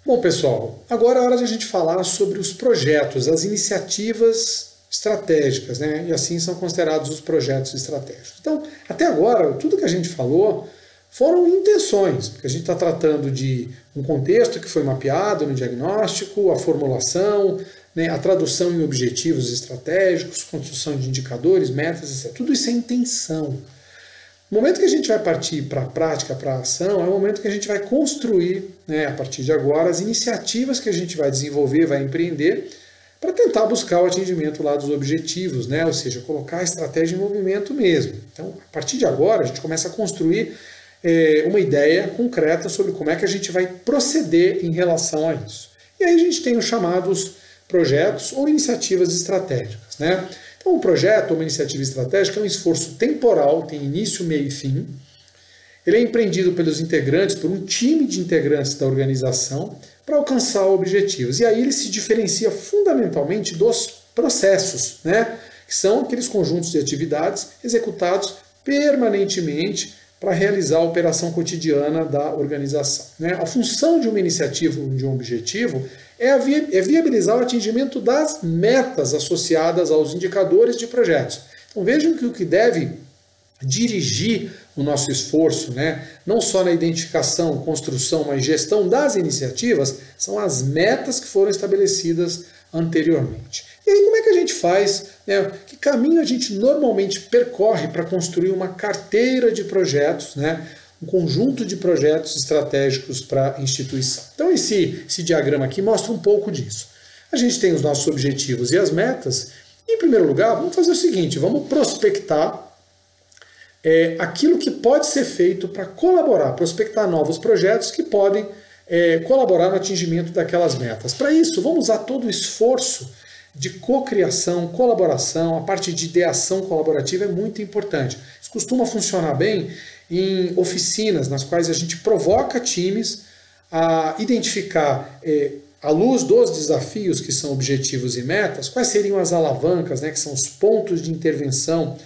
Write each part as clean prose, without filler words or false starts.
Bom, pessoal, agora é hora de a gente falar sobre os projetos, as iniciativas estratégicas, né? E assim são considerados os projetos estratégicos. Então, até agora, tudo que a gente falou foram intenções, porque a gente está tratando de um contexto que foi mapeado no diagnóstico, a formulação, né, a tradução em objetivos estratégicos, construção de indicadores, metas, etc. Tudo isso é intenção. O momento que a gente vai partir para a prática, para a ação, é o momento que a gente vai construir, né, a partir de agora, as iniciativas que a gente vai desenvolver, vai empreender, para tentar buscar o atingimento lá dos objetivos, né, ou seja, colocar a estratégia em movimento mesmo. Então, a partir de agora, a gente começa a construir uma ideia concreta sobre como é que a gente vai proceder em relação a isso. E aí a gente tem os chamados projetos ou iniciativas estratégicas, né? Então, um projeto ou uma iniciativa estratégica é um esforço temporal, tem início, meio e fim. Ele é empreendido pelos integrantes, por um time de integrantes da organização, para alcançar objetivos. E aí ele se diferencia fundamentalmente dos processos, né? Que são aqueles conjuntos de atividades executados permanentemente para realizar a operação cotidiana da organização, né? A função de uma iniciativa, de um objetivo, é viabilizar o atingimento das metas associadas aos indicadores de projetos. Então vejam que o que deve dirigir o nosso esforço, né, não só na identificação, construção, mas gestão das iniciativas, são as metas que foram estabelecidas anteriormente. E aí como é que a gente faz, né, que caminho a gente normalmente percorre para construir uma carteira de projetos, né, um conjunto de projetos estratégicos para a instituição. Então esse diagrama aqui mostra um pouco disso. A gente tem os nossos objetivos e as metas. Em primeiro lugar, vamos fazer o seguinte, vamos prospectar aquilo que pode ser feito para colaborar, prospectar novos projetos que podem colaborar no atingimento daquelas metas. Para isso, vamos usar todo o esforço de cocriação, colaboração, a parte de ideação colaborativa é muito importante. Isso costuma funcionar bem em oficinas nas quais a gente provoca times a identificar, à luz dos desafios que são objetivos e metas, quais seriam as alavancas, né, que são os pontos de intervenção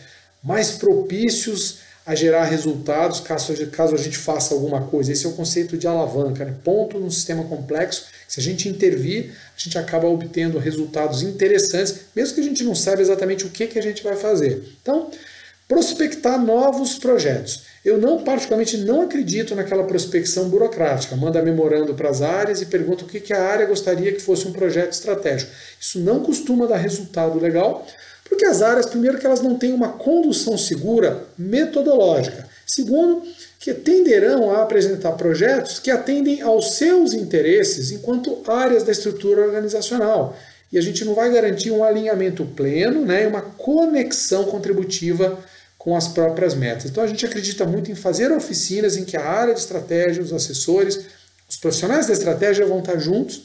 mais propícios a gerar resultados caso a gente faça alguma coisa. Esse é o conceito de alavanca, né? Ponto num sistema complexo. Se a gente intervir, a gente acaba obtendo resultados interessantes, mesmo que a gente não saiba exatamente o que a gente vai fazer. Então, prospectar novos projetos. Eu particularmente não acredito naquela prospecção burocrática. Manda memorando para as áreas e pergunta o que a área gostaria que fosse um projeto estratégico. Isso não costuma dar resultado legal, porque as áreas, primeiro, que elas não têm uma condução segura metodológica. Segundo, que tenderão a apresentar projetos que atendem aos seus interesses enquanto áreas da estrutura organizacional. E a gente não vai garantir um alinhamento pleno, né, e uma conexão contributiva com as próprias metas. Então a gente acredita muito em fazer oficinas em que a área de estratégia, os assessores, os profissionais da estratégia vão estar juntos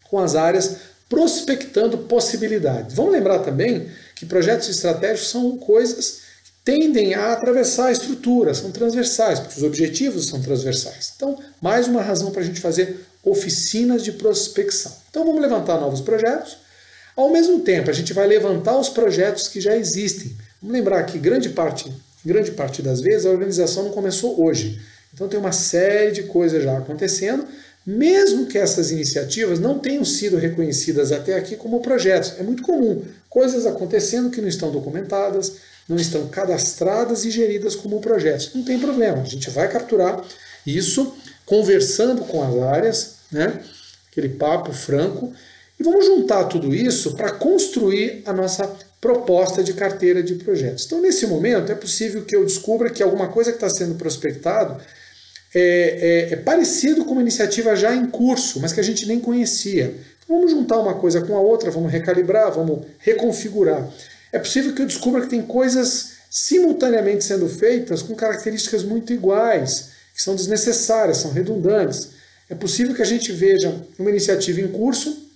com as áreas prospectando possibilidades. Vamos lembrar também que projetos estratégicos são coisas que tendem a atravessar a estrutura, são transversais, porque os objetivos são transversais. Então, mais uma razão para a gente fazer oficinas de prospecção. Então, vamos levantar novos projetos. Ao mesmo tempo, a gente vai levantar os projetos que já existem. Vamos lembrar que grande parte das vezes a organização não começou hoje. Então, tem uma série de coisas já acontecendo, mesmo que essas iniciativas não tenham sido reconhecidas até aqui como projetos. É muito comum coisas acontecendo que não estão documentadas, não estão cadastradas e geridas como projetos. Não tem problema, a gente vai capturar isso conversando com as áreas, né? Aquele papo franco, e vamos juntar tudo isso para construir a nossa proposta de carteira de projetos. Então, nesse momento, é possível que eu descubra que alguma coisa que está sendo prospectado é parecido com uma iniciativa já em curso, mas que a gente nem conhecia. Então, vamos juntar uma coisa com a outra, vamos recalibrar, vamos reconfigurar. É possível que eu descubra que tem coisas simultaneamente sendo feitas com características muito iguais, que são desnecessárias, são redundantes. É possível que a gente veja uma iniciativa em curso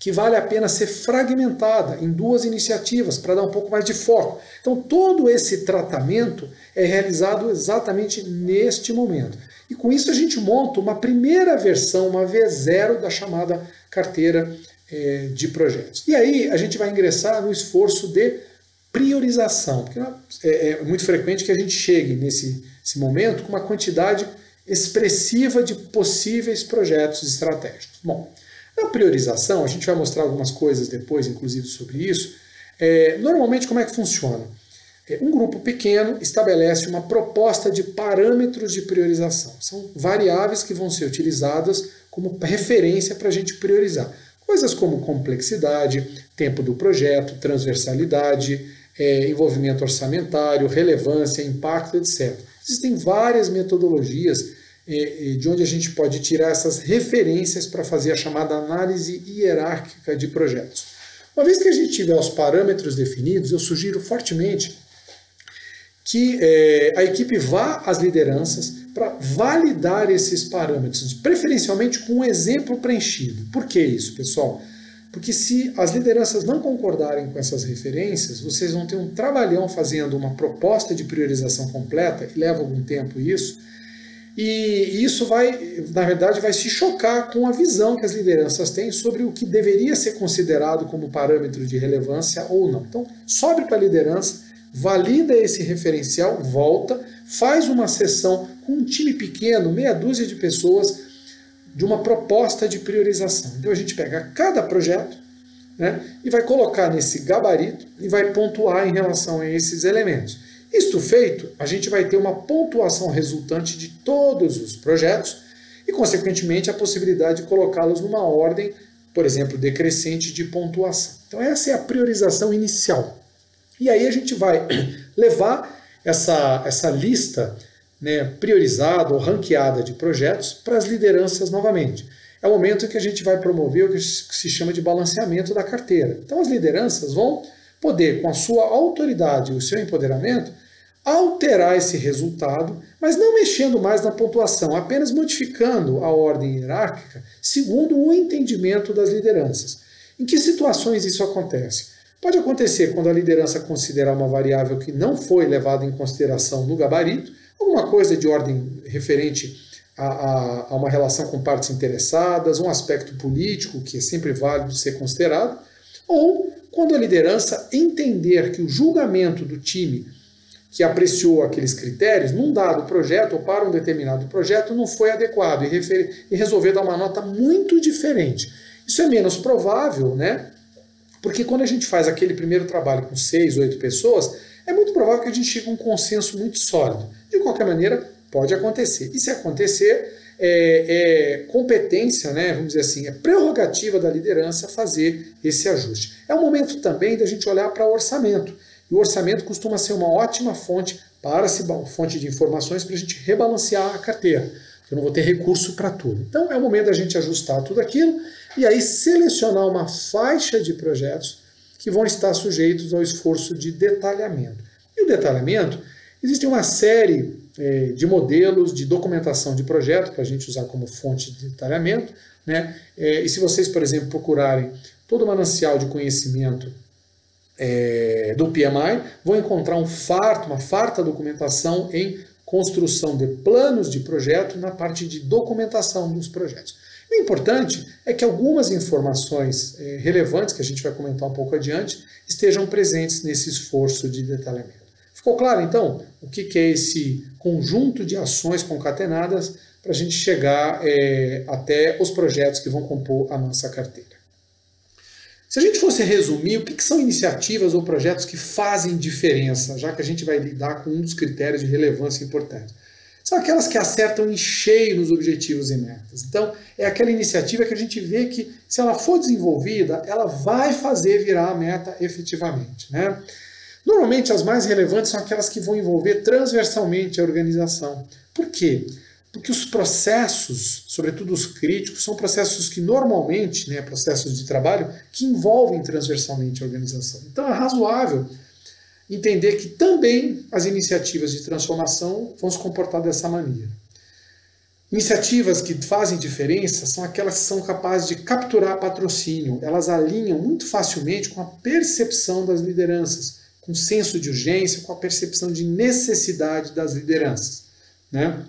que vale a pena ser fragmentada em duas iniciativas para dar um pouco mais de foco. Então todo esse tratamento é realizado exatamente neste momento. E com isso a gente monta uma primeira versão, uma V0 da chamada carteira de projetos. E aí a gente vai ingressar no esforço de priorização, porque é muito frequente que a gente chegue nesse momento com uma quantidade expressiva de possíveis projetos estratégicos. Bom, na priorização, a gente vai mostrar algumas coisas depois, inclusive sobre isso. Normalmente, como é que funciona? Um grupo pequeno estabelece uma proposta de parâmetros de priorização. São variáveis que vão ser utilizadas como referência para a gente priorizar. Coisas como complexidade, tempo do projeto, transversalidade, envolvimento orçamentário, relevância, impacto, etc. Existem várias metodologias de onde a gente pode tirar essas referências para fazer a chamada análise hierárquica de projetos. Uma vez que a gente tiver os parâmetros definidos, eu sugiro fortemente que a equipe vá às lideranças para validar esses parâmetros, preferencialmente com um exemplo preenchido. Por que isso, pessoal? Porque se as lideranças não concordarem com essas referências, vocês vão ter um trabalhão fazendo uma proposta de priorização completa, e leva algum tempo isso, e isso vai, na verdade, vai se chocar com a visão que as lideranças têm sobre o que deveria ser considerado como parâmetro de relevância ou não. Então, sobe para a liderança, valida esse referencial, volta, faz uma sessão com um time pequeno, meia dúzia de pessoas, de uma proposta de priorização. Então a gente pega cada projeto, né, e vai colocar nesse gabarito e vai pontuar em relação a esses elementos. Isto feito, a gente vai ter uma pontuação resultante de todos os projetos e, consequentemente, a possibilidade de colocá-los numa ordem, por exemplo, decrescente de pontuação. Então essa é a priorização inicial. E aí a gente vai levar essa lista, né, priorizada ou ranqueada de projetos para as lideranças novamente. É o momento em que a gente vai promover o que se chama de balanceamento da carteira. Então as lideranças vão poder, com a sua autoridade e o seu empoderamento, alterar esse resultado, mas não mexendo mais na pontuação, apenas modificando a ordem hierárquica segundo o entendimento das lideranças. Em que situações isso acontece? Pode acontecer quando a liderança considerar uma variável que não foi levada em consideração no gabarito, alguma coisa de ordem referente a uma relação com partes interessadas, um aspecto político que é sempre válido ser considerado, ou quando a liderança entender que o julgamento do time que apreciou aqueles critérios num dado projeto ou para um determinado projeto não foi adequado e resolver dar uma nota muito diferente. Isso é menos provável, né? Porque quando a gente faz aquele primeiro trabalho com 6, 8 pessoas, é muito provável que a gente chegue a um consenso muito sólido. De qualquer maneira, pode acontecer. E se acontecer, competência, né, vamos dizer assim, é prerrogativa da liderança fazer esse ajuste. É o momento também da gente olhar para o orçamento. E o orçamento costuma ser uma ótima fonte fonte de informações para a gente rebalancear a carteira. Eu não vou ter recurso para tudo. Então é o momento da gente ajustar tudo aquilo e aí selecionar uma faixa de projetos que vão estar sujeitos ao esforço de detalhamento. E o detalhamento, existe uma série de modelos de documentação de projeto para a gente usar como fonte de detalhamento, né? E se vocês, por exemplo, procurarem todo o manancial de conhecimento do PMI, vão encontrar uma farta documentação em construção de planos de projeto na parte de documentação dos projetos. O importante é que algumas informações relevantes, que a gente vai comentar um pouco adiante, estejam presentes nesse esforço de detalhamento. Ficou claro, então, o que é esse conjunto de ações concatenadas para a gente chegar até os projetos que vão compor a nossa carteira? Se a gente fosse resumir, o que são iniciativas ou projetos que fazem diferença, já que a gente vai lidar com um dos critérios de relevância importantes? São aquelas que acertam em cheio nos objetivos e metas. Então, é aquela iniciativa que a gente vê que, se ela for desenvolvida, ela vai fazer virar a meta efetivamente, né? Normalmente, as mais relevantes são aquelas que vão envolver transversalmente a organização. Por quê? Porque os processos, sobretudo os críticos, são processos que normalmente, né, processos de trabalho, que envolvem transversalmente a organização. Então é razoável entender que também as iniciativas de transformação vão se comportar dessa maneira. Iniciativas que fazem diferença são aquelas que são capazes de capturar patrocínio. Elas alinham muito facilmente com a percepção das lideranças, com o senso de urgência, com a percepção de necessidade das lideranças, né?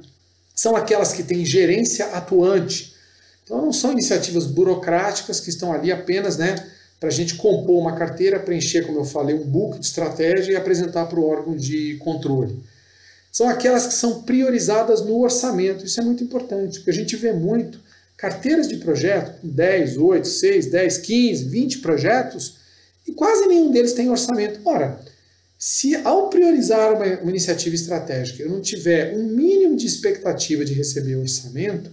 São aquelas que têm gerência atuante. Então não são iniciativas burocráticas que estão ali apenas, né, para a gente compor uma carteira, preencher, como eu falei, um book de estratégia e apresentar para o órgão de controle. são aquelas que são priorizadas no orçamento. Isso é muito importante, porque a gente vê muito carteiras de projeto com 10, 8, 6, 10, 15, 20 projetos e quase nenhum deles tem orçamento. Ora, se ao priorizar uma iniciativa estratégica eu não tiver um mínimo de expectativa de receber orçamento,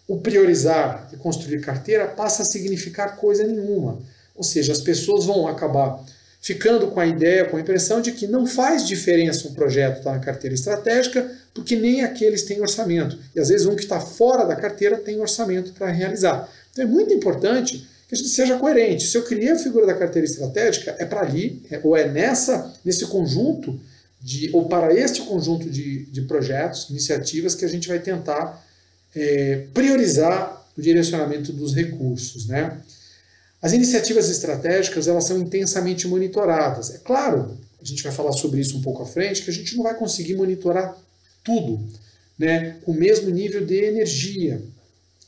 o priorizar e construir carteira passa a significar coisa nenhuma. Ou seja, as pessoas vão acabar ficando com a ideia, com a impressão de que não faz diferença um projeto estar na carteira estratégica, porque nem aqueles têm orçamento. E às vezes um que está fora da carteira tem orçamento para realizar. Então é muito importante que a gente seja coerente. Se eu criei a figura da carteira estratégica, é para ali, ou é nesse conjunto, ou para este conjunto de projetos, iniciativas, que a gente vai tentar priorizar o direcionamento dos recursos, né? As iniciativas estratégicas, elas são intensamente monitoradas. É claro, a gente vai falar sobre isso um pouco à frente, que a gente não vai conseguir monitorar tudo, né, com o mesmo nível de energia.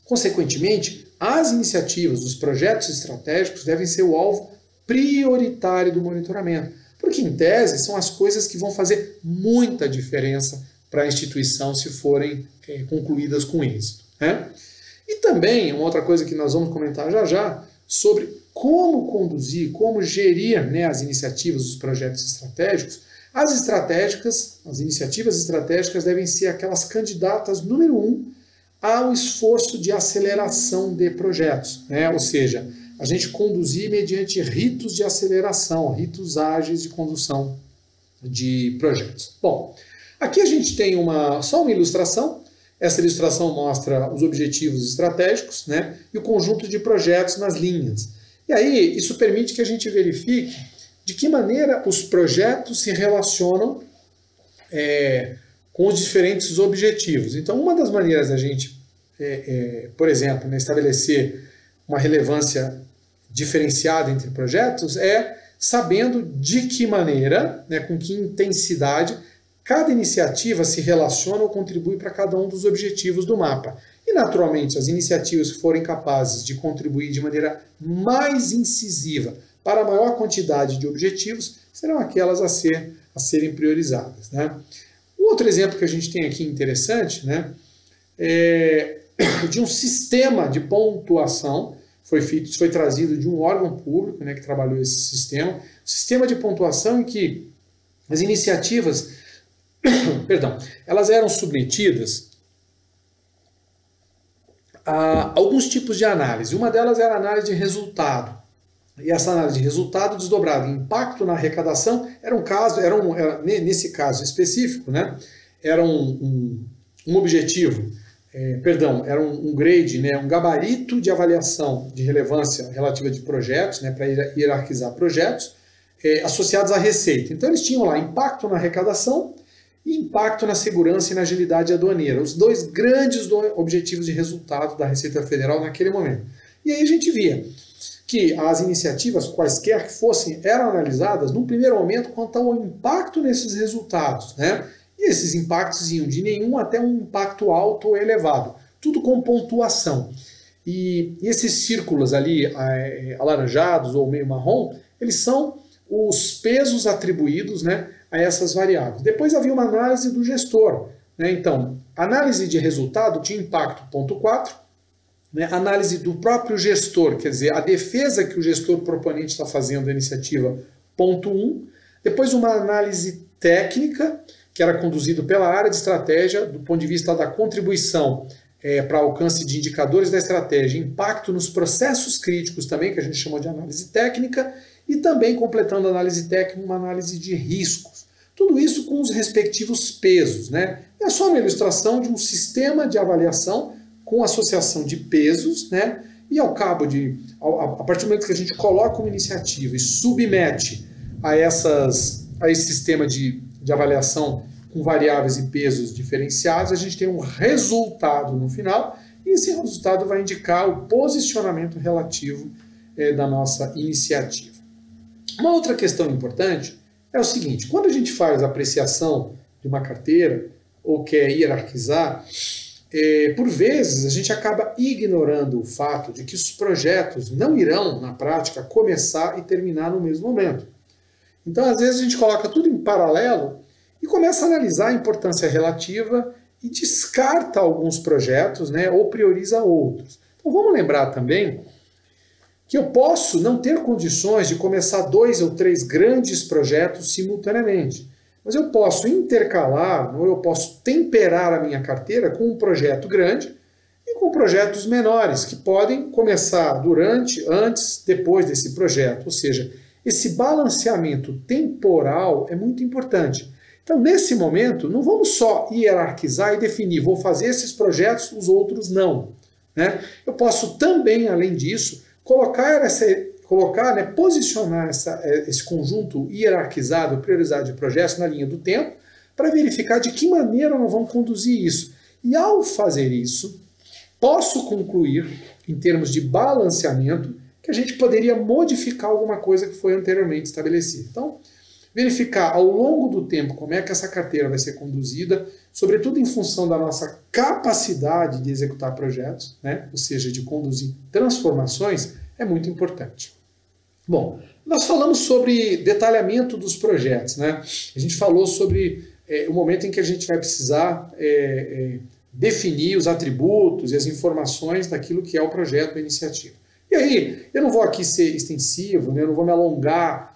Consequentemente, as iniciativas, os projetos estratégicos devem ser o alvo prioritário do monitoramento, porque, em tese, são as coisas que vão fazer muita diferença para a instituição se forem concluídas com êxito, né? E também, uma outra coisa que nós vamos comentar já já, sobre como conduzir, como gerir, né, as iniciativas, os projetos estratégicos. As iniciativas estratégicas devem ser aquelas candidatas número 1 ao esforço de aceleração de projetos, né? Ou seja, a gente conduzir mediante ritos de aceleração, ritos ágeis de condução de projetos. Bom, aqui a gente tem só uma ilustração. Essa ilustração mostra os objetivos estratégicos, né, e o conjunto de projetos nas linhas. E aí, isso permite que a gente verifique de que maneira os projetos se relacionam com os diferentes objetivos. Então, uma das maneiras da gente, por exemplo, né, estabelecer uma relevância diferenciada entre projetos é sabendo de que maneira, né, com que intensidade, cada iniciativa se relaciona ou contribui para cada um dos objetivos do mapa. E, naturalmente, as iniciativas que forem capazes de contribuir de maneira mais incisiva para a maior quantidade de objetivos serão aquelas a serem priorizadas, né? Um outro exemplo que a gente tem aqui interessante, né, é de um sistema de pontuação. Foi trazido de um órgão público, né, que trabalhou esse sistema. Um sistema de pontuação em que as iniciativas elas eram submetidas a alguns tipos de análise. Uma delas era a análise de resultado. E essa análise de resultado desdobrada em impacto na arrecadação nesse caso específico, né, era um objetivo, era um grade, né, um gabarito de avaliação de relevância relativa de projetos, né, para hierarquizar projetos associados à receita. Então eles tinham lá impacto na arrecadação e impacto na segurança e na agilidade aduaneira, os dois grandes objetivos de resultado da Receita Federal naquele momento. E aí a gente via que as iniciativas, quaisquer que fossem, eram analisadas num primeiro momento quanto ao impacto nesses resultados, né? E esses impactos iam de nenhum até um impacto alto ou elevado, tudo com pontuação. E esses círculos ali, alaranjados ou meio marrom, eles são os pesos atribuídos, né, a essas variáveis. Depois havia uma análise do gestor, né? Então, análise de resultado tinha impacto, ponto 4, né? Análise do próprio gestor, quer dizer, a defesa que o gestor proponente está fazendo da iniciativa, ponto 1. Depois uma análise técnica, que era conduzido pela área de estratégia, do ponto de vista da contribuição para alcance de indicadores da estratégia, impacto nos processos críticos também, que a gente chamou de análise técnica, e também, completando a análise técnica, uma análise de riscos. Tudo isso com os respectivos pesos, né? É só uma ilustração de um sistema de avaliação com associação de pesos, né? E a partir do momento que a gente coloca uma iniciativa e submete a esse sistema de avaliação com variáveis e pesos diferenciados, a gente tem um resultado no final, e esse resultado vai indicar o posicionamento relativo da nossa iniciativa. Uma outra questão importante é o seguinte: quando a gente faz a apreciação de uma carteira ou quer hierarquizar, por vezes a gente acaba ignorando o fato de que os projetos não irão, na prática, começar e terminar no mesmo momento. Então, às vezes, a gente coloca tudo em paralelo e começa a analisar a importância relativa e descarta alguns projetos, né, ou prioriza outros. Então vamos lembrar também que eu posso não ter condições de começar 2 ou 3 grandes projetos simultaneamente, mas eu posso intercalar, ou eu posso temperar a minha carteira com um projeto grande e com projetos menores, que podem começar durante, antes, depois desse projeto. Ou seja, esse balanceamento temporal é muito importante. Então, nesse momento, não vamos só hierarquizar e definir, vou fazer esses projetos, os outros não, né? Eu posso também, além disso, posicionar esse conjunto hierarquizado, priorizado de projetos na linha do tempo, para verificar de que maneira nós vamos conduzir isso. E ao fazer isso, posso concluir, em termos de balanceamento, que a gente poderia modificar alguma coisa que foi anteriormente estabelecida. Então, verificar ao longo do tempo como é que essa carteira vai ser conduzida, sobretudo em função da nossa capacidade de executar projetos, né? Ou seja, de conduzir transformações, é muito importante. Bom, nós falamos sobre detalhamento dos projetos, né? A gente falou sobre o momento em que a gente vai precisar definir os atributos e as informações daquilo que é o projeto, a iniciativa. E aí, eu não vou aqui ser extensivo, né? Eu não vou me alongar,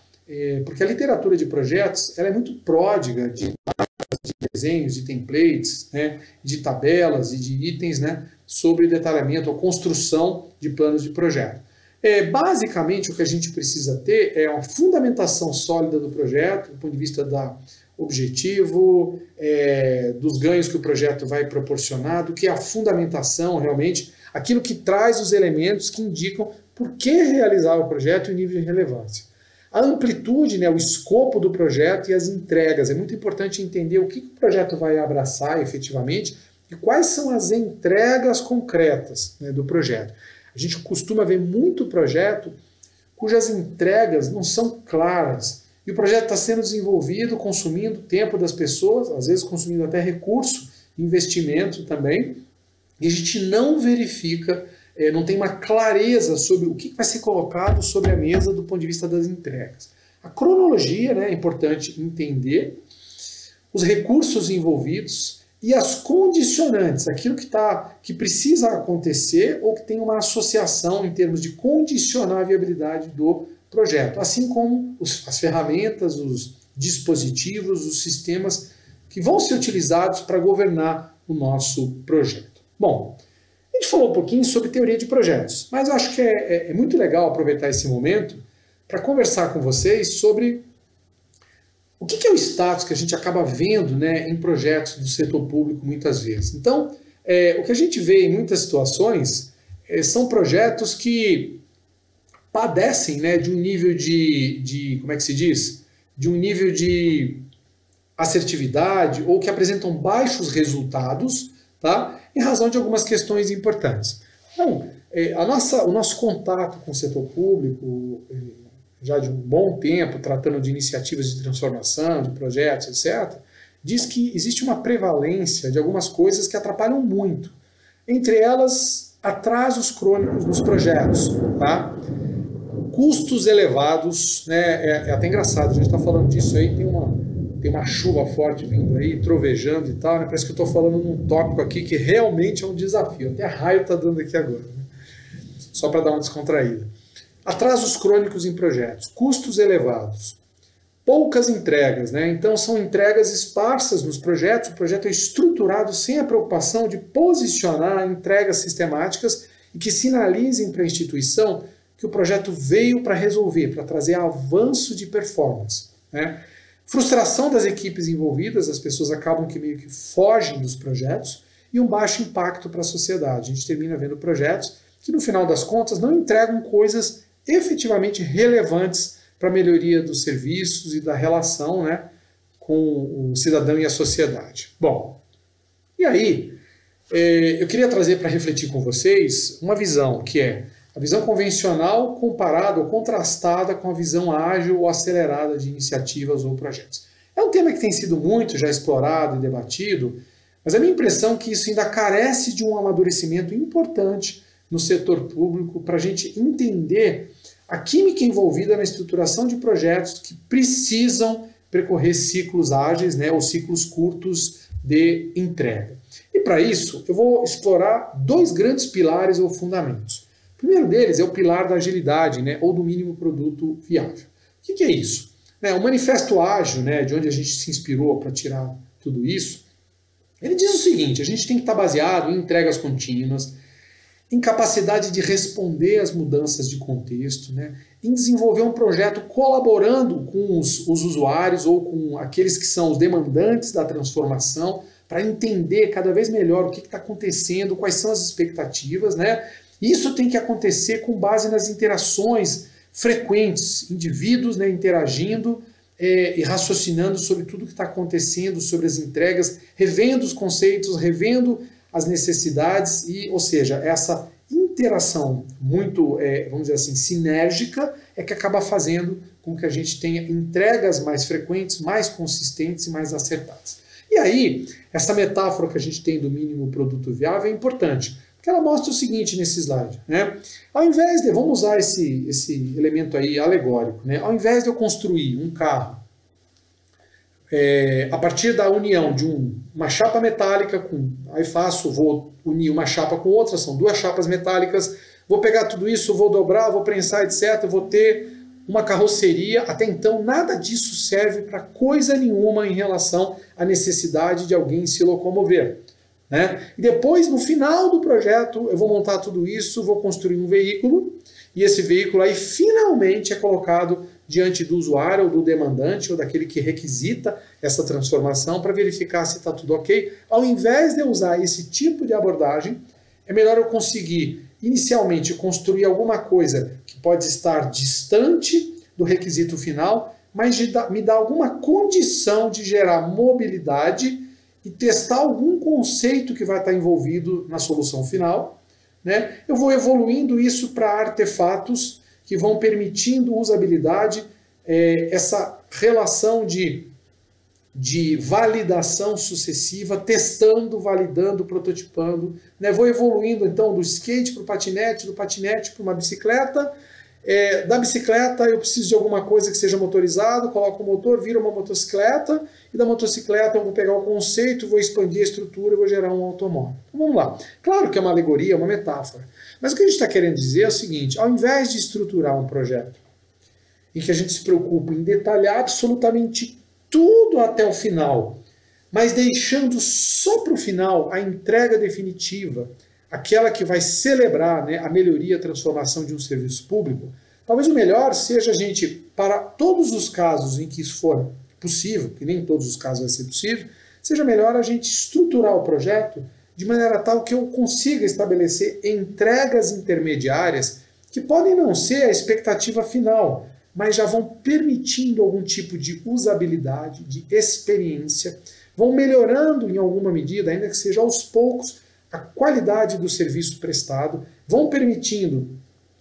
porque a literatura de projetos ela é muito pródiga de desenhos, de templates, né, de tabelas e de itens, né, sobre detalhamento ou construção de planos de projeto. Basicamente, o que a gente precisa ter é uma fundamentação sólida do projeto, do ponto de vista da objetivo, dos ganhos que o projeto vai proporcionar, do que é a fundamentação realmente, aquilo que traz os elementos que indicam por que realizar o projeto e o nível de relevância. A amplitude, né, o escopo do projeto e as entregas. É muito importante entender o que o projeto vai abraçar efetivamente e quais são as entregas concretas, né, do projeto. A gente costuma ver muito projeto cujas entregas não são claras. E o projeto está sendo desenvolvido, consumindo tempo das pessoas, às vezes consumindo até recurso, investimento também, e a gente não verifica, não tem uma clareza sobre o que vai ser colocado sobre a mesa do ponto de vista das entregas. A cronologia, né, é importante entender, os recursos envolvidos e as condicionantes, aquilo que precisa acontecer ou que tem uma associação em termos de condicionar a viabilidade do projeto, assim como as ferramentas, os dispositivos, os sistemas que vão ser utilizados para governar o nosso projeto. Bom, a gente falou um pouquinho sobre teoria de projetos, mas eu acho que é muito legal aproveitar esse momento para conversar com vocês sobre o que é o status que a gente acaba vendo, né, em projetos do setor público muitas vezes. Então, o que a gente vê em muitas situações são projetos que padecem, né, de um nível como é que se diz? De um nível de assertividade ou que apresentam baixos resultados, tá? Em razão de algumas questões importantes. Então, o nosso contato com o setor público, já de um bom tempo, tratando de iniciativas de transformação, de projetos, etc., diz que existe uma prevalência de algumas coisas que atrapalham muito. Entre elas, atrasos crônicos nos projetos, tá? Custos elevados, né? É até engraçado, a gente está falando disso aí, tem uma chuva forte vindo aí, trovejando e tal, né? Parece que eu estou falando num tópico aqui que realmente é um desafio, até raio está dando aqui agora, né? Só para dar uma descontraída. Atrasos crônicos em projetos, custos elevados, poucas entregas, né? Então são entregas esparsas nos projetos, o projeto é estruturado sem a preocupação de posicionar entregas sistemáticas e que sinalizem para a instituição que o projeto veio para resolver, para trazer avanço de performance, né? Frustração das equipes envolvidas, as pessoas acabam que meio que fogem dos projetos, e um baixo impacto para a sociedade. A gente termina vendo projetos que, no final das contas, não entregam coisas efetivamente relevantes para a melhoria dos serviços e da relação, né, com o cidadão e a sociedade. Bom, e aí, eu queria trazer para refletir com vocês uma visão que é a visão convencional comparada ou contrastada com a visão ágil ou acelerada de iniciativas ou projetos. É um tema que tem sido muito já explorado e debatido, mas a minha impressão é que isso ainda carece de um amadurecimento importante no setor público para a gente entender a química envolvida na estruturação de projetos que precisam percorrer ciclos ágeis, né, ou ciclos curtos de entrega. E para isso, eu vou explorar dois grandes pilares ou fundamentos. O primeiro deles é o pilar da agilidade, né, ou do mínimo produto viável. O que é isso? O Manifesto Ágil, né, de onde a gente se inspirou para tirar tudo isso, ele diz o seguinte: a gente tem que estar baseado em entregas contínuas, em capacidade de responder às mudanças de contexto, né, em desenvolver um projeto colaborando com os usuários ou com aqueles que são os demandantes da transformação, para entender cada vez melhor o que está acontecendo, quais são as expectativas, né? Isso tem que acontecer com base nas interações frequentes, indivíduos, né, interagindo e raciocinando sobre tudo que está acontecendo, sobre as entregas, revendo os conceitos, revendo as necessidades, ou seja, essa interação muito, vamos dizer assim, sinérgica é que acaba fazendo com que a gente tenha entregas mais frequentes, mais consistentes e mais acertadas. E aí, essa metáfora que a gente tem do mínimo produto viável é importante, porque ela mostra o seguinte nesse slide, né? Ao invés de, vamos usar esse elemento aí alegórico, né? Ao invés de eu construir um carro a partir da união de uma chapa metálica, vou unir uma chapa com outra, são duas chapas metálicas, vou pegar tudo isso, vou dobrar, vou prensar, etc., vou ter uma carroceria. Até então, nada disso serve para coisa nenhuma em relação à necessidade de alguém se locomover, né? E depois, no final do projeto, eu vou montar tudo isso, vou construir um veículo, e esse veículo aí finalmente é colocado diante do usuário, ou do demandante, ou daquele que requisita essa transformação para verificar se está tudo ok. Ao invés de eu usar esse tipo de abordagem, é melhor eu conseguir inicialmente construir alguma coisa que pode estar distante do requisito final, mas me dá alguma condição de gerar mobilidade e testar algum conceito que vai estar envolvido na solução final, né? Eu vou evoluindo isso para artefatos que vão permitindo usabilidade, essa relação de validação sucessiva, testando, validando, prototipando, né? Vou evoluindo então do skate para o patinete, do patinete para uma bicicleta, da bicicleta eu preciso de alguma coisa que seja motorizado, coloco o motor, vira uma motocicleta, e da motocicleta eu vou pegar o conceito, vou expandir a estrutura e vou gerar um automóvel. Então vamos lá. Claro que é uma alegoria, é uma metáfora, mas o que a gente está querendo dizer é o seguinte: ao invés de estruturar um projeto em que a gente se preocupa em detalhar absolutamente tudo até o final, mas deixando só para o final a entrega definitiva, aquela que vai celebrar, né, a melhoria, a transformação de um serviço público, talvez o melhor seja a gente, para todos os casos em que isso for possível, que nem todos os casos vai ser possível, seja melhor a gente estruturar o projeto de maneira tal que eu consiga estabelecer entregas intermediárias que podem não ser a expectativa final, mas já vão permitindo algum tipo de usabilidade, de experiência, vão melhorando em alguma medida, ainda que seja aos poucos, a qualidade do serviço prestado, vão permitindo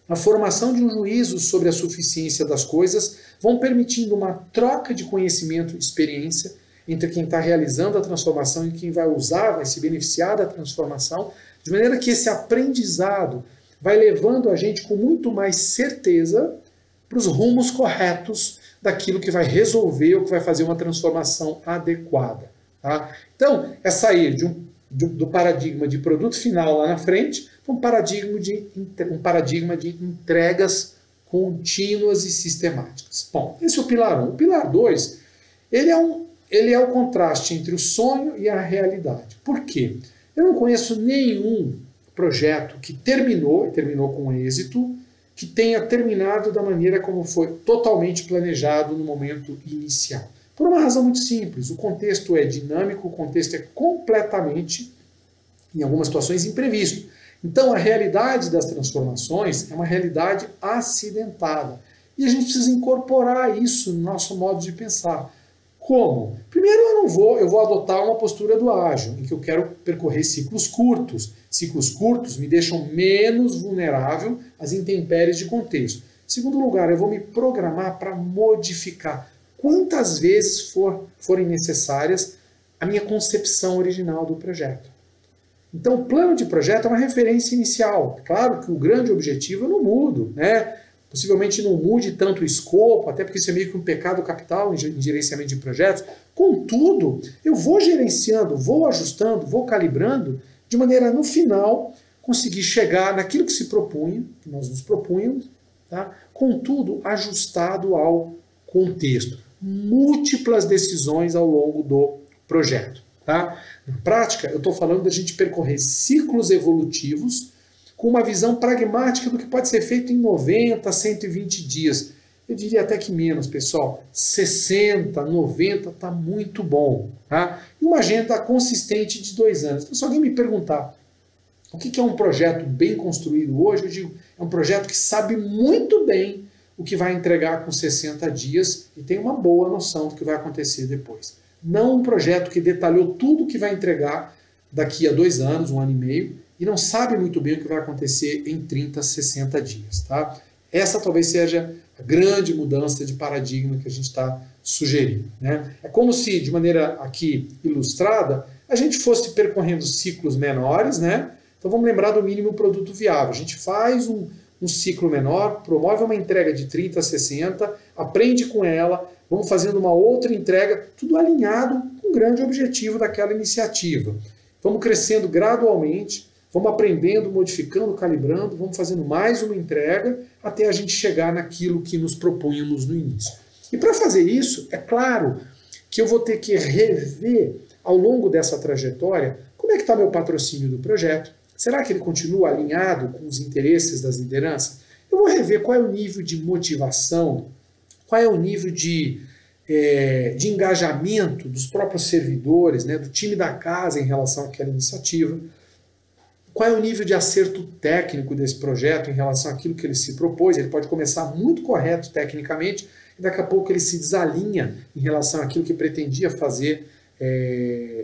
a formação de um juízo sobre a suficiência das coisas, vão permitindo uma troca de conhecimento e experiência entre quem está realizando a transformação e quem vai usar, vai se beneficiar da transformação, de maneira que esse aprendizado vai levando a gente com muito mais certeza para os rumos corretos daquilo que vai resolver ou que vai fazer uma transformação adequada. Tá? Então, é sair do paradigma de produto final lá na frente para um paradigma de entregas contínuas e sistemáticas. Bom, esse é o pilar 1. O pilar 2, ele é o contraste entre o sonho e a realidade. Por quê? Eu não conheço nenhum projeto que terminou com êxito, que tenha terminado da maneira como foi totalmente planejado no momento inicial. Por uma razão muito simples: o contexto é dinâmico, o contexto é completamente, em algumas situações, imprevisto. Então a realidade das transformações é uma realidade acidentada. E a gente precisa incorporar isso no nosso modo de pensar. Como? Primeiro eu vou adotar uma postura do ágil, em que eu quero percorrer ciclos curtos. Ciclos curtos me deixam menos vulnerável às intempéries de contexto. Em segundo lugar, eu vou me programar para modificar quantas vezes forem necessárias a minha concepção original do projeto. Então, o plano de projeto é uma referência inicial. Claro que o grande objetivo eu não mudo, né? possivelmente não mude tanto o escopo, até porque isso é meio que um pecado capital em gerenciamento de projetos. Contudo, eu vou gerenciando, vou ajustando, vou calibrando, de maneira, no final, conseguir chegar naquilo que se propunha, que nós nos propunhamos, tá? Contudo, ajustado ao contexto. Múltiplas decisões ao longo do projeto. Tá? Na prática, eu estou falando da gente percorrer ciclos evolutivos com uma visão pragmática do que pode ser feito em 90, 120 dias. Eu diria até que menos, pessoal. 60, 90 está muito bom. Tá? E uma agenda consistente de 2 anos. Então, se alguém me perguntar o que é um projeto bem construído hoje, eu digo, é um projeto que sabe muito bem o que vai entregar com 60 dias e tem uma boa noção do que vai acontecer depois. Não um projeto que detalhou tudo o que vai entregar daqui a 2 anos, 1 ano e meio, e não sabe muito bem o que vai acontecer em 30, 60 dias. Tá? Essa talvez seja a grande mudança de paradigma que a gente está sugerindo. Né? É como se, de maneira aqui ilustrada, a gente fosse percorrendo ciclos menores, né? Então vamos lembrar do mínimo produto viável. A gente faz um ciclo menor, promove uma entrega de 30 a 60, aprende com ela, vamos fazendo uma outra entrega, tudo alinhado com o grande objetivo daquela iniciativa. Vamos crescendo gradualmente, vamos aprendendo, modificando, calibrando, vamos fazendo mais uma entrega até a gente chegar naquilo que nos propunhamos no início. E para fazer isso, é claro que eu vou ter que rever ao longo dessa trajetória como é que está meu patrocínio do projeto. Será que ele continua alinhado com os interesses das lideranças? Eu vou rever qual é o nível de motivação, qual é o nível de engajamento dos próprios servidores, né, do time da casa em relação àquela iniciativa, qual é o nível de acerto técnico desse projeto em relação àquilo que ele se propôs. Ele pode começar muito correto tecnicamente e daqui a pouco ele se desalinha em relação àquilo que pretendia fazer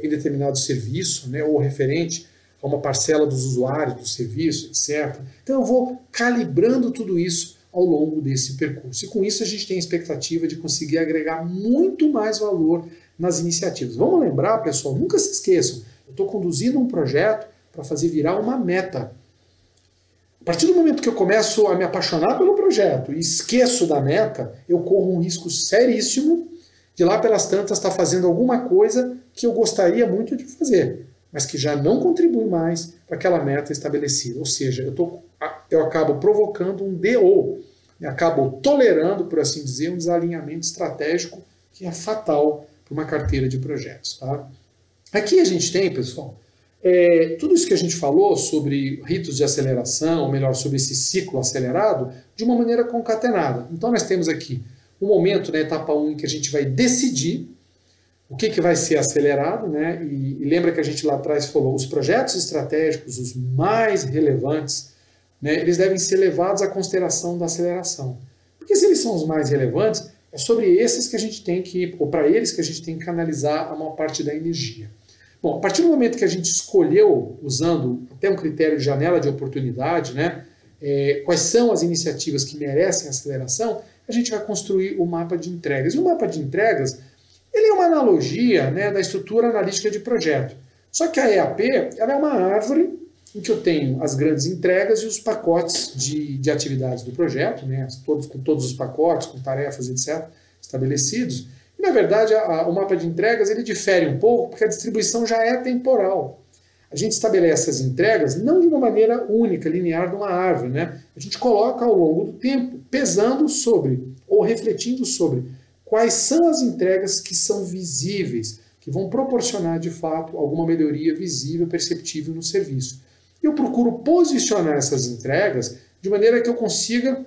em determinado serviço, né, ou referente a uma parcela dos usuários do serviço, etc. Então eu vou calibrando tudo isso ao longo desse percurso. E com isso a gente tem a expectativa de conseguir agregar muito mais valor nas iniciativas. Vamos lembrar, pessoal, nunca se esqueçam, eu estou conduzindo um projeto para fazer virar uma meta. A partir do momento que eu começo a me apaixonar pelo projeto e esqueço da meta, eu corro um risco seríssimo de lá pelas tantas estar fazendo alguma coisa que eu gostaria muito de fazer, mas que já não contribui mais para aquela meta estabelecida. Ou seja, eu acabo provocando um DO, acabo tolerando, por assim dizer, um desalinhamento estratégico que é fatal para uma carteira de projetos. Tá? Aqui a gente tem, pessoal, tudo isso que a gente falou sobre ritos de aceleração, ou melhor, sobre esse ciclo acelerado, de uma maneira concatenada. Então nós temos aqui um momento, na etapa 1, em que a gente vai decidir o que vai ser acelerado, né? E lembra que a gente lá atrás falou, os projetos estratégicos, os mais relevantes, né, eles devem ser levados à consideração da aceleração. Porque se eles são os mais relevantes, é sobre esses que a gente tem que, ou para eles que a gente tem que canalizar a maior parte da energia. Bom, a partir do momento que a gente escolheu, usando até um critério de janela de oportunidade, né, quais são as iniciativas que merecem aceleração, a gente vai construir o mapa de entregas. E o mapa de entregas, ele é uma analogia, né, da estrutura analítica de projeto. Só que a EAP ela é uma árvore em que eu tenho as grandes entregas e os pacotes de atividades do projeto, né, com todos os pacotes, com tarefas, etc., estabelecidos. E, na verdade, o mapa de entregas ele difere um pouco porque a distribuição já é temporal. A gente estabelece as entregas não de uma maneira única, linear de uma árvore. Né? A gente coloca ao longo do tempo, pesando sobre, ou refletindo sobre, quais são as entregas que são visíveis, que vão proporcionar, de fato, alguma melhoria visível, perceptível no serviço. Eu procuro posicionar essas entregas de maneira que eu consiga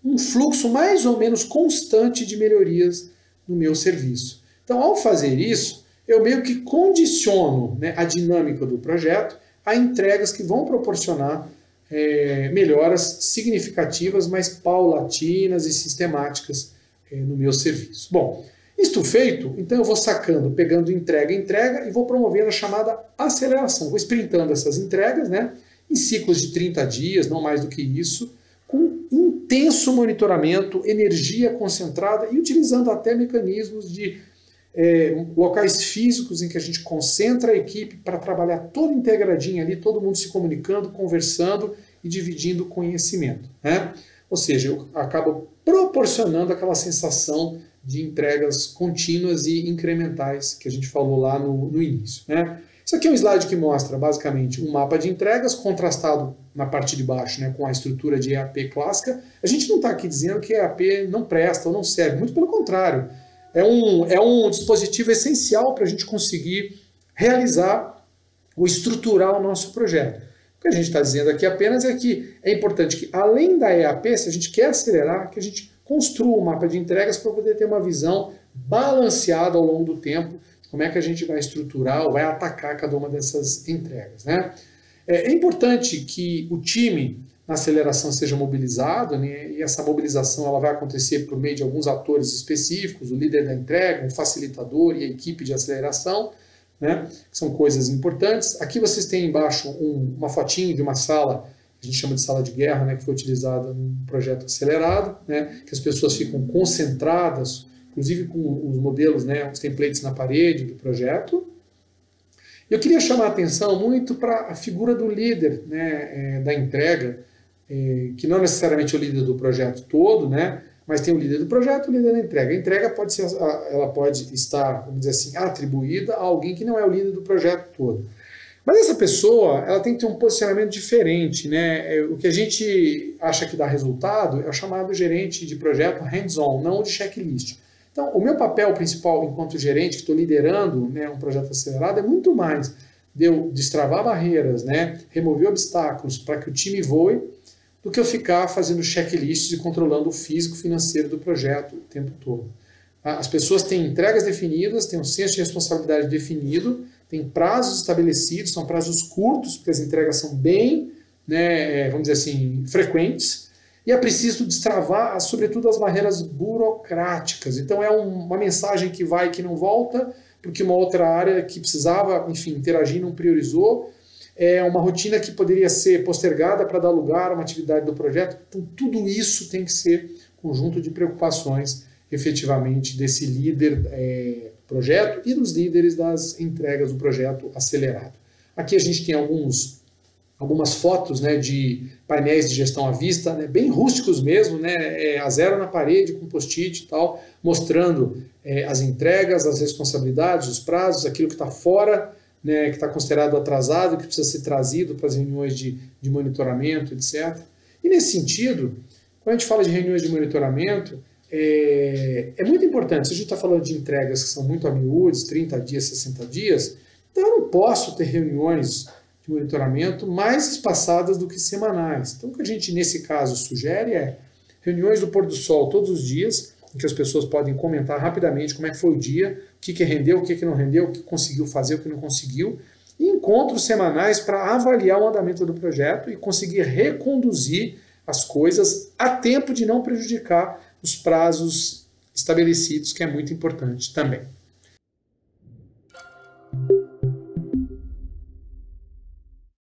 um fluxo mais ou menos constante de melhorias no meu serviço. Então, ao fazer isso, eu meio que condiciono, né, a dinâmica do projeto a entregas que vão proporcionar melhoras significativas, mas paulatinas e sistemáticas no meu serviço. Bom, isto feito, então eu vou sacando, pegando entrega em entrega e vou promovendo a chamada aceleração. Vou sprintando essas entregas, né, em ciclos de 30 dias, não mais do que isso, com intenso monitoramento, energia concentrada e utilizando até mecanismos de locais físicos em que a gente concentra a equipe para trabalhar toda integradinha ali, todo mundo se comunicando, conversando e dividindo conhecimento. Né? ou seja, eu acabo proporcionando aquela sensação de entregas contínuas e incrementais que a gente falou lá no início, né? Isso aqui é um slide que mostra basicamente um mapa de entregas contrastado na parte de baixo, né, com a estrutura de EAP clássica. A gente não está aqui dizendo que EAP não presta ou não serve, muito pelo contrário. É um dispositivo essencial para a gente conseguir realizar ou estruturar o nosso projeto. O que a gente está dizendo aqui apenas é que é importante que, além da EAP, se a gente quer acelerar, que a gente construa um mapa de entregas para poder ter uma visão balanceada ao longo do tempo, como é que a gente vai estruturar ou vai atacar cada uma dessas entregas, né? É importante que o time na aceleração seja mobilizado, né? E essa mobilização ela vai acontecer por meio de alguns atores específicos, o líder da entrega, um facilitador e a equipe de aceleração, né? Que são coisas importantes. Aqui vocês têm embaixo uma fotinho de uma sala, que a gente chama de sala de guerra, né? Que foi utilizada num projeto acelerado, né? Que as pessoas ficam concentradas, inclusive com os modelos, né, os templates na parede do projeto. Eu queria chamar a atenção muito para a figura do líder, né, da entrega, que não necessariamente é o líder do projeto todo, né, mas tem o líder do projeto e o líder da entrega. A entrega ela pode estar, vamos dizer assim, atribuída a alguém que não é o líder do projeto todo. Mas essa pessoa, ela tem que ter um posicionamento diferente, né? O que a gente acha que dá resultado é o chamado gerente de projeto hands-on, não o de checklist. Então, o meu papel principal enquanto gerente, que estou liderando, né, um projeto acelerado, é muito mais de eu destravar barreiras, né, remover obstáculos para que o time voe, do que eu ficar fazendo checklists e controlando o físico financeiro do projeto o tempo todo. As pessoas têm entregas definidas, têm um senso de responsabilidade definido, têm prazos estabelecidos, são prazos curtos, porque as entregas são bem, né, vamos dizer assim, frequentes, e é preciso destravar, sobretudo, as barreiras burocráticas. Então é uma mensagem que vai e que não volta, porque uma outra área que precisava, enfim, interagir não priorizou. É uma rotina que poderia ser postergada para dar lugar a uma atividade do projeto. Então tudo isso tem que ser conjunto de preocupações, efetivamente, desse líder do projeto e dos líderes das entregas do projeto acelerado. Aqui a gente tem algumas fotos, né, de painéis de gestão à vista, né, bem rústicos mesmo, né, a zero na parede com post-it e tal, mostrando as entregas, as responsabilidades, os prazos, aquilo que está fora, né, que está considerado atrasado, que precisa ser trazido para as reuniões de monitoramento, etc. E nesse sentido, quando a gente fala de reuniões de monitoramento, é muito importante, se a gente está falando de entregas que são muito a miúdos, 30 dias, 60 dias, então eu não posso ter reuniões de monitoramento mais espaçadas do que semanais. Então o que a gente nesse caso sugere é reuniões do pôr do sol todos os dias, em que as pessoas podem comentar rapidamente como é que foi o dia, o que rendeu, o que não rendeu, o que conseguiu fazer, o que não conseguiu, e encontros semanais para avaliar o andamento do projeto e conseguir reconduzir as coisas a tempo de não prejudicar os prazos estabelecidos, que é muito importante também.